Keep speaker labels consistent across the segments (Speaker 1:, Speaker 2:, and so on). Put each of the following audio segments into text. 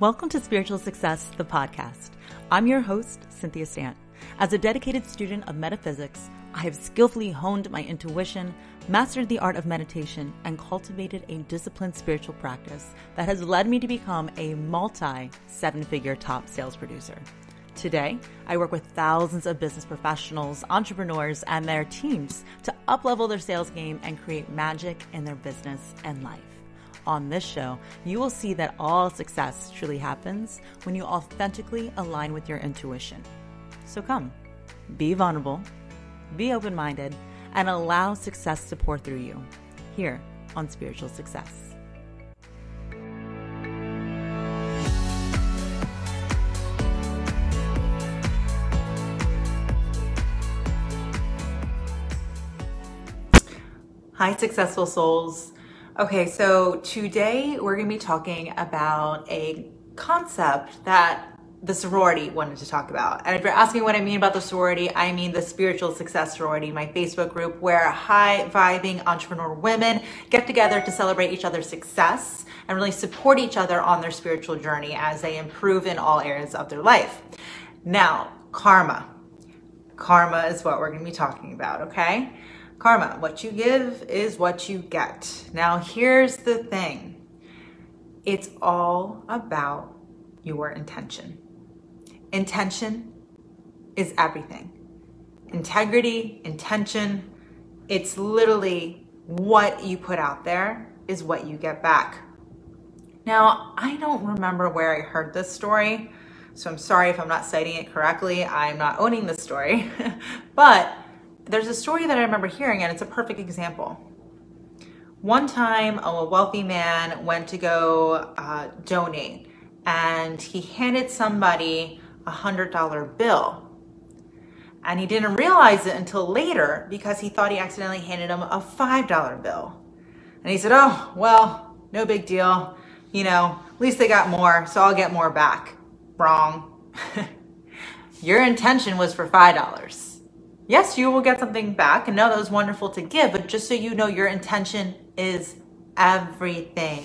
Speaker 1: Welcome to Spiritual Success, the podcast. I'm your host, Cynthia Stant. As a dedicated student of metaphysics, I have skillfully honed my intuition, mastered the art of meditation, and cultivated a disciplined spiritual practice that has led me to become a multi-seven-figure top sales producer. Today, I work with thousands of business professionals, entrepreneurs, and their teams to up-level their sales game and create magic in their business and life. On this show, you will see that all success truly happens when you authentically align with your intuition. So come, be vulnerable, be open-minded, and allow success to pour through you here on Spiritual Success. Hi, successful souls. Okay, so today we're going to be talking about a concept that the sorority wanted to talk about. And if you're asking what I mean about the sorority, I mean the Spiritual Success Sorority, my Facebook group where high-vibing entrepreneur women get together to celebrate each other's success and really support each other on their spiritual journey as they improve in all areas of their life. Now, karma. Karma is what we're going to be talking about, okay? Karma, what you give is what you get. Now, here's the thing. It's all about your intention. Intention is everything. Integrity, intention, it's literally what you put out there is what you get back. Now, I don't remember where I heard this story, so I'm sorry if I'm not citing it correctly. I'm not owning this story, but there's a story that I remember hearing, and it's a perfect example. One time, a wealthy man went to go donate, and he handed somebody a $100 bill. And he didn't realize it until later because he thought he accidentally handed him a $5 bill. And he said, oh, well, no big deal. You know, at least they got more, so I'll get more back. Wrong. Your intention was for $5. Yes, you will get something back, and no, that was wonderful to give, but just so you know, your intention is everything.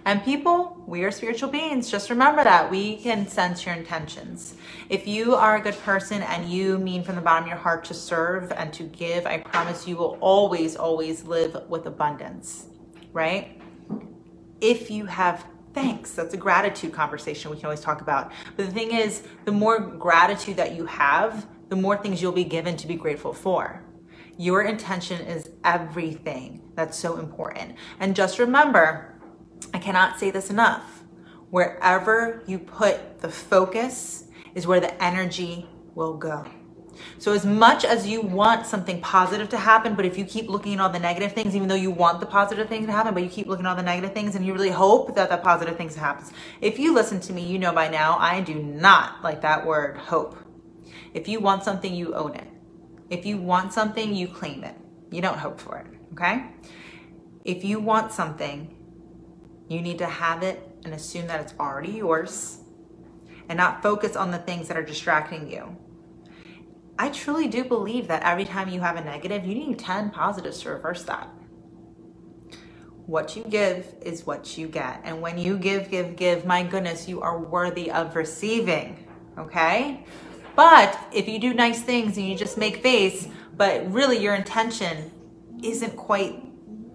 Speaker 1: And people, we are spiritual beings. Just remember that. We can sense your intentions. If you are a good person and you mean from the bottom of your heart to serve and to give, I promise you will always, always live with abundance, right? If you have thanks, that's a gratitude conversation we can always talk about. But the thing is, the more gratitude that you have, the more things you'll be given to be grateful for. Your intention is everything. That's so important. And just remember, I cannot say this enough, wherever you put the focus is where the energy will go. So as much as you want something positive to happen, but if you keep looking at all the negative things, even though you want the positive things to happen, but you keep looking at all the negative things and you really hope that the positive things happens. If you listen to me, you know by now, I do not like that word hope. If you want something, you own it. If you want something, you claim it. You don't hope for it, okay? If you want something, you need to have it and assume that it's already yours and not focus on the things that are distracting you. I truly do believe that every time you have a negative, you need 10 positives to reverse that. What you give is what you get. And when you give, my goodness, you are worthy of receiving, okay? But if you do nice things and you just make face, but really your intention isn't quite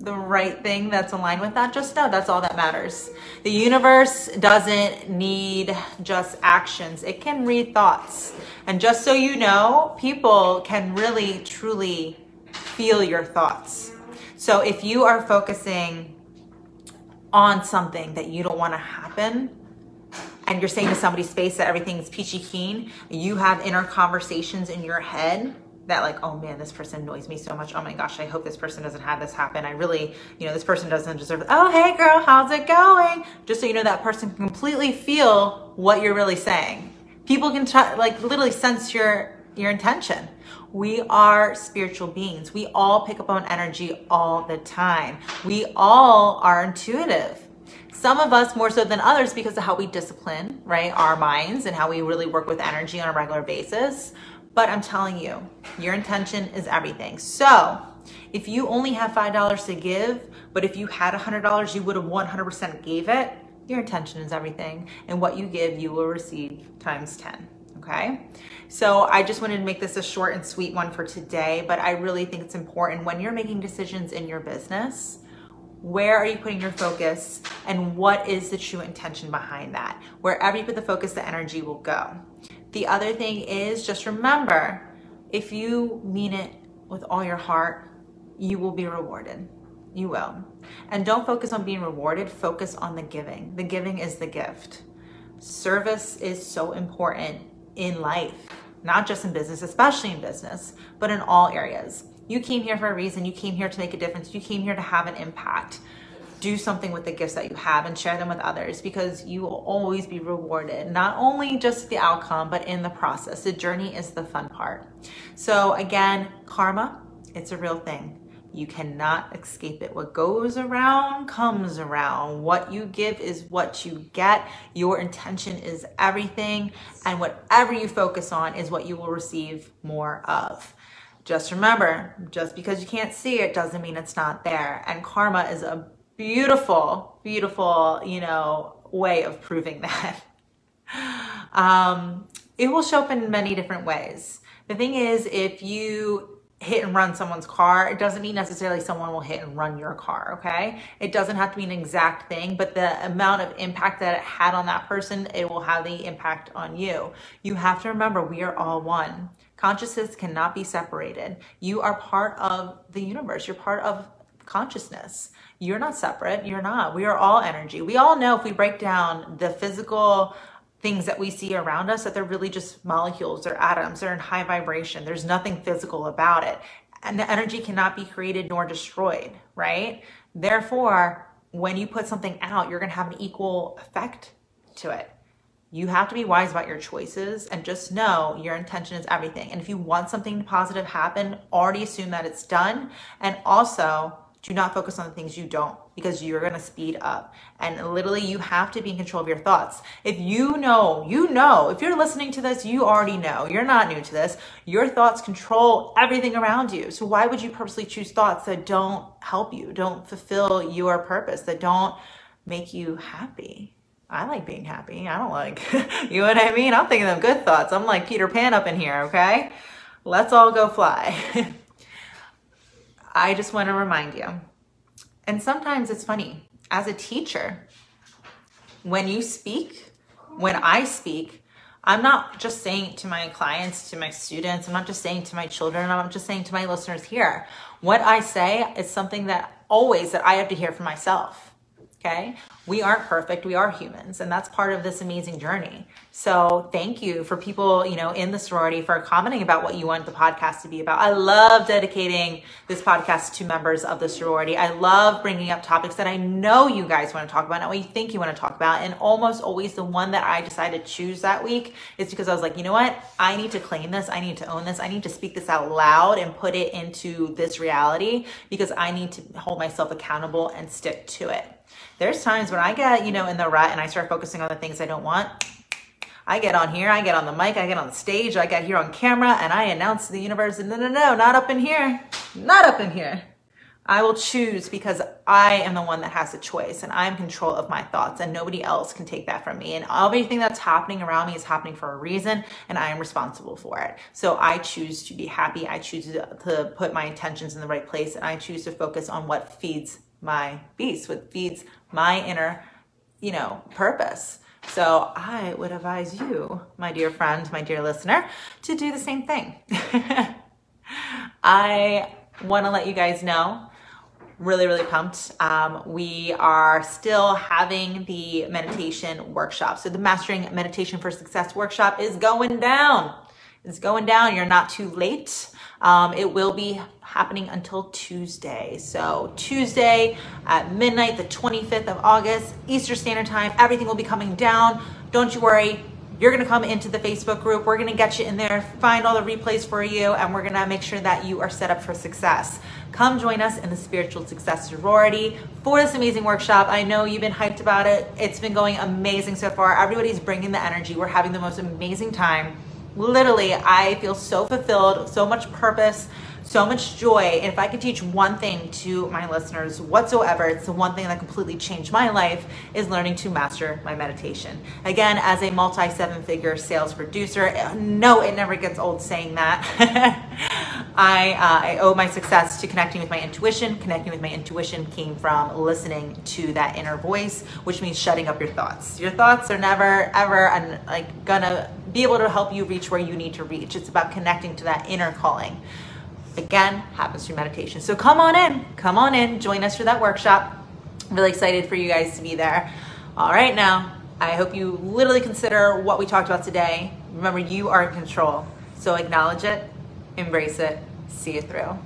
Speaker 1: the right thing that's aligned with that, just know that's all that matters. The universe doesn't need just actions. It can read thoughts. And just so you know, people can really, truly feel your thoughts. So if you are focusing on something that you don't want to happen, and you're saying to somebody's face that everything's peachy keen, you have inner conversations in your head that like, oh man, this person annoys me so much. Oh my gosh, I hope this person doesn't have this happen. I really, this person doesn't deserve it. Oh, hey girl, how's it going? Just so you know, that person can completely feel what you're really saying. People can literally sense your intention. We are spiritual beings. We all pick up on energy all the time. We all are intuitive. Some of us more so than others because of how we discipline, right, our minds and how we really work with energy on a regular basis. But I'm telling you, your intention is everything. So if you only have $5 to give, but if you had $100, you would have 100% gave it, Your intention is everything, and what you give, you will receive times 10. Okay, so I just wanted to make this a short and sweet one for today, but I really think it's important when you're making decisions in your business. Where are you putting your focus, and what is the true intention behind that? Wherever you put the focus, the energy will go. The other thing is, just remember, if you mean it with all your heart, you will be rewarded. You will. And don't focus on being rewarded, focus on the giving. The giving is the gift. Service is so important in life, not just in business, especially in business, but in all areas. You came here for a reason. You came here to make a difference. You came here to have an impact. Do something with the gifts that you have and share them with others, because you will always be rewarded, not only just the outcome, but in the process. The journey is the fun part. So again, karma, it's a real thing. You cannot escape it. What goes around comes around. What you give is what you get. Your intention is everything. And whatever you focus on is what you will receive more of. Just remember, just because you can't see it doesn't mean it's not there. And karma is a beautiful, beautiful, way of proving that. It will show up in many different ways. The thing is, if you hit and run someone's car, it doesn't mean necessarily someone will hit and run your car, okay? It doesn't have to be an exact thing, but the amount of impact that it had on that person, it will have the impact on you. You have to remember, we are all one. Consciousness cannot be separated. You are part of the universe. You're part of consciousness. You're not separate. You're not. We are all energy. We all know if we break down the physical things that we see around us, that they're really just molecules or atoms. They're in high vibration. There's nothing physical about it. And the energy cannot be created nor destroyed, right? Therefore, when you put something out, you're going to have an equal effect to it. You have to be wise about your choices and just know your intention is everything. And if you want something positive to happen, already assume that it's done. And also, do not focus on the things you don't, because you're going to speed up. And literally, you have to be in control of your thoughts. If you know, if you're listening to this, you already know. You're not new to this. Your thoughts control everything around you. So why would you purposely choose thoughts that don't help you, don't fulfill your purpose, that don't make you happy? I like being happy. I don't like, you know what I mean? I'm thinking of good thoughts. I'm like Peter Pan up in here, okay? Let's all go fly. I just want to remind you, and sometimes it's funny, as a teacher, when you speak, when I speak, I'm not just saying to my clients, to my students, I'm not just saying to my children, I'm not just saying to my listeners here. What I say is something that I have to hear for myself. Okay? We aren't perfect. We are humans, and that's part of this amazing journey. So thank you for people, in the sorority for commenting about what you want the podcast to be about. I love dedicating this podcast to members of the sorority. I love bringing up topics that I know you guys want to talk about, not what you think you want to talk about. And almost always the one that I decided to choose that week is because I was like, you know what? I need to claim this. I need to own this. I need to speak this out loud and put it into this reality, because I need to hold myself accountable and stick to it. There's times when I get, in the rut and I start focusing on the things I don't want. I get on here, I get on the mic, I get on the stage, I get here on camera, and I announce to the universe, no, not up in here, not up in here. I will choose, because I am the one that has the choice, and I'm in control of my thoughts, and nobody else can take that from me. And everything that's happening around me is happening for a reason, and I am responsible for it. So I choose to be happy. I choose to put my intentions in the right place, and I choose to focus on what feeds my beast, what feeds my inner, purpose. So I would advise you, my dear friend, my dear listener, to do the same thing. I want to let you guys know, really, really pumped. We are still having the meditation workshop. So the Mastering Meditation for Success workshop is going down. It's going down. You're not too late. It will be happening until Tuesday. So Tuesday at midnight, the 25th of August, Eastern Standard Time, everything will be coming down. Don't you worry. You're going to come into the Facebook group. We're going to get you in there, find all the replays for you, and we're going to make sure that you are set up for success. Come join us in the Spiritual Success Sorority for this amazing workshop. I know you've been hyped about it. It's been going amazing so far. Everybody's bringing the energy. We're having the most amazing time. Literally, I feel so fulfilled, so much purpose, so much joy. And if I could teach one thing to my listeners whatsoever, it's the one thing that completely changed my life, is learning to master my meditation. Again, as a multi-7-figure sales producer, no, it never gets old saying that. I owe my success to connecting with my intuition. Connecting with my intuition came from listening to that inner voice, which means shutting up your thoughts. Your thoughts are never, ever gonna be able to help you reach where you need to reach. It's about connecting to that inner calling. Again, happens through meditation. So come on in, join us for that workshop. I'm really excited for you guys to be there. All right, now, I hope you literally consider what we talked about today. Remember, you are in control. So acknowledge it, embrace it, see it through.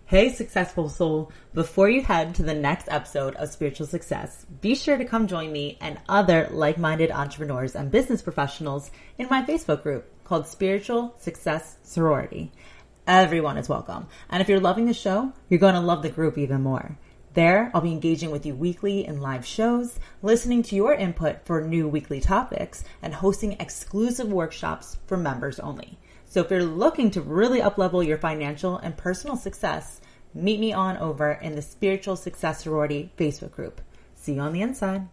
Speaker 1: Hey, successful soul. Before you head to the next episode of Spiritual Success, be sure to come join me and other like-minded entrepreneurs and business professionals in my Facebook group called Spiritual Success Sorority. Everyone is welcome. And if you're loving the show, you're going to love the group even more. There, I'll be engaging with you weekly in live shows, listening to your input for new weekly topics, and hosting exclusive workshops for members only. So if you're looking to really up-level your financial and personal success, meet me on over in the Spiritual Success Sorority Facebook group. See you on the inside.